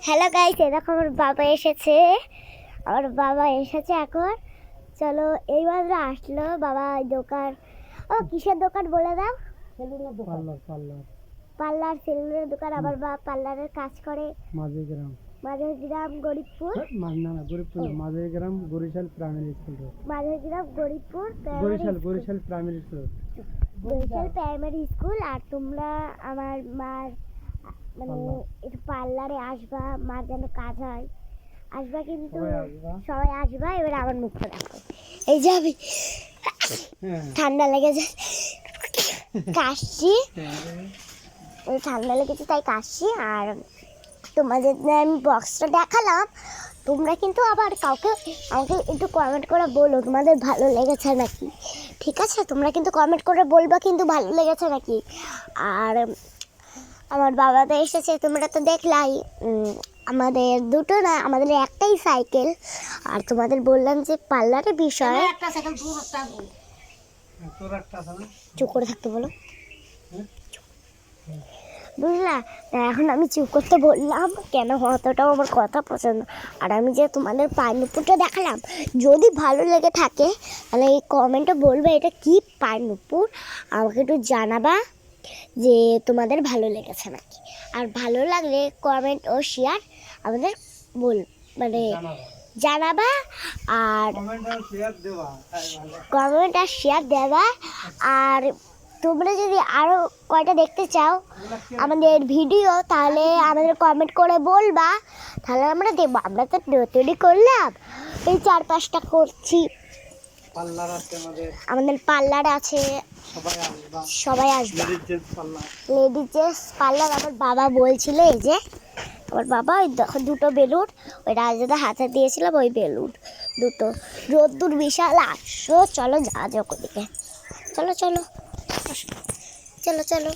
Hello guys, এরকম আমার বাবা এসেছে। এখন। চলো, এইবার আসলো বাবা দোকান। ও কিসের দোকান বলে দাও? সেলুনের দোকান। পার্লার সেলুনের দোকান। আমার বাবা পার্লারের কাজ করে Majhergram Garibpur. Garibpur Majhergram Barishal primary school road. Majhergram Garibpur Barishal primary school. Barishal primary school. আর তোমরা আমার মার মানে একটু পার্লারে আসবা, মার যেন কাজ হয়। আসবা কিন্তু, সবাই আসবা। এবার আমার মুখটা দেখো, এই যে আমি ঠান্ডা লেগেছে কাশছি, ঠান্ডা লেগেছে তাই কাশছি। আর তোমাদের আমি বক্সটা দেখালাম, তোমরা কিন্তু আবার আমাকে একটু কমেন্ট করে বলো তোমাদের ভালো লেগেছে নাকি। ঠিক আছে, তোমরা কিন্তু কমেন্ট করে বলবা কিন্তু ভালো লেগেছে নাকি। আর আমার বাবা তো এসেছে, তোমরা তো দেখলাই। আমাদের দুটো না, আমাদের একটাই সাইকেল। আর তোমাদের বললাম যে পার্লারের বিষয়ে চুপ করে থাকতে বলো, বুঝলা? এখন আমি চুপ করতে বললাম কেন, অতটাও আমার কথা পছন্দ। আর আমি যে তোমাদের পাইনপুরটা দেখালাম, যদি ভালো লেগে থাকে তাহলে এই কমেন্টে বলবে এটা কি পাইনপুর, আমাকে একটু জানাবা যে তোমাদের ভালো লেগেছে নাকি। আর ভালো লাগলে কমেন্ট ও শেয়ার আমাদের মানে জানাবা। আর কমেন্ট আর শেয়ার দেবা। আর তোমরা যদি আরও কয়টা দেখতে চাও আমাদের ভিডিও, তাহলে আমাদের কমেন্ট করে বলবা, তাহলে আমরা দেবো। আমরা তো তৈরি করলাম, এই 4-5টা করছি। আমাদের পার্লার আছে, সবাই আসবে। Ladies gents parlour. আমার বাবা বলছিল, এই যে আমার বাবা ওই দুটো বেলুন, ওই রাজদাদা হাতে দিয়েছিলাম, ওই বেলুন দুটো। রোদ্দুর বিশাল, আসো চলো যা যাও ওদিকে। চলো চলো চলো চলো।